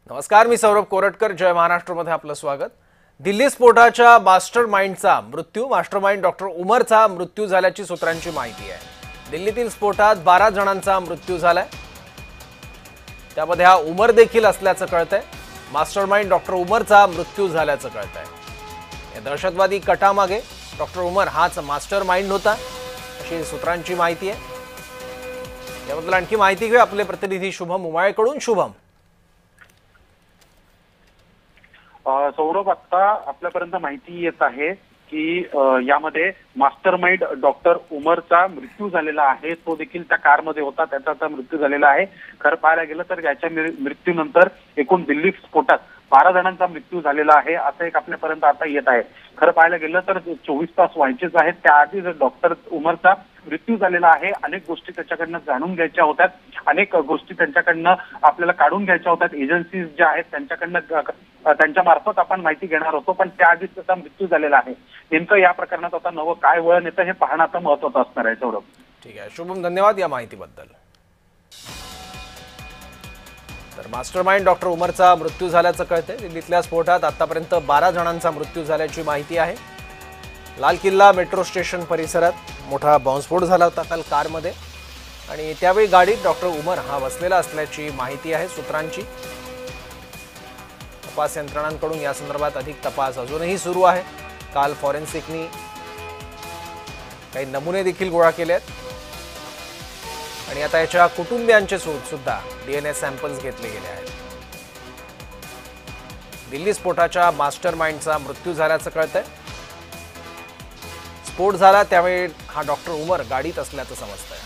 नमस्कार, मी सौरभ कोरटकर. जय महाराष्ट्रमध्ये आपलं स्वागत. दिल्ली स्फोटाच्या मास्टरमाइंडचा मृत्यू मास्टरमाइंड डॉक्टर उमरचा मृत्यू झाल्याची सूत्रांची माहिती आहे. दिल्लीतील स्फोटात 12 जणांचा मृत्यू झालाय. त्यामध्ये हा उमर देखील असल्याचं कळतंय. मास्टरमाइंड डॉक्टर उमरचा मृत्यू झाल्याचं कळतंय. या दहशतवादी कटामागे डॉक्टर उमर हाच मास्टरमाइंड होता अशी सूत्रांची माहिती आहे. याबद्दल आणखी माहिती घेऊ आपले प्रतिनिधी शुभम उमाळेकडून. शुभम, सौरभ, आता आपल्यापर्यंत माहिती येत आहे की यामध्ये मास्टरमाइंड डॉक्टर उमरचा मृत्यू झालेला आहे. तो देखील त्या कारमध्ये होता, त्याचा मृत्यू झालेला आहे. खरं पाहायला गेलं तर याच्या मृत्यूनंतर एकूण दिल्ली स्फोटात 12 जणांचा मृत्यू झालेला आहे असं एक आपल्यापर्यंत आता येत आहे. खरं पाहायला गेलं तर 24 तास व्हायचेच आहेत त्याआधी डॉक्टर उमरचा मृत्यू झालेला आहे. अनेक गोष्टी त्याच्याकडनं जाणून घ्यायच्या होत्या, अनेक गोष्टी त्यांच्याकडनं आपल्याला काढून घ्यायच्या होत्या. एजन्सीज ज्या आहेत त्यांच्याकडनं त्यांच्या मार्फत आपण माहिती घेणार होतो, पण त्याआधीच त्याचा मृत्यू झालेला आहे. नेमकं या प्रकरणात आता नवं काय वळण येतं हे पाहणं आता महत्त्वाचं असणार आहे. सौरभ, ठीक आहे. शुभम, धन्यवाद या माहितीबद्दल. तर मास्टरमाइंड डॉक्टर उमरचा मृत्यू झाल्याचं कळतंय. दिल्लीतल्या स्फोटात आतापर्यंत 12 जणांचा मृत्यू झाल्याची माहिती आहे. लाल किल्ला मेट्रो स्टेशन परिसरात मोठा बॉम्बस्फोट झाला होता काल कारमध्ये आणि त्यावेळी गाडीत डॉक्टर उमर हा बसलेला असल्याची माहिती आहे सूत्रांची. तपास यंत्रणांकडून या संदर्भात अधिक तपास अजूनही सुरू आहे. काल फॉरेन्सिकनी काही नमुने देखील गोळा केले आहेत आणि आता याच्या कुटुंबियांचे सुद्धा DNA सॅम्पल्स घेतले गेले आहेत. दिल्ली स्फोटाच्या मास्टरमाइंडचा मृत्यू झाल्याचं कळतंय. स्फोट झाला त्यावेळी हा डॉक्टर उमर गाडीत असल्याचं समजतंय.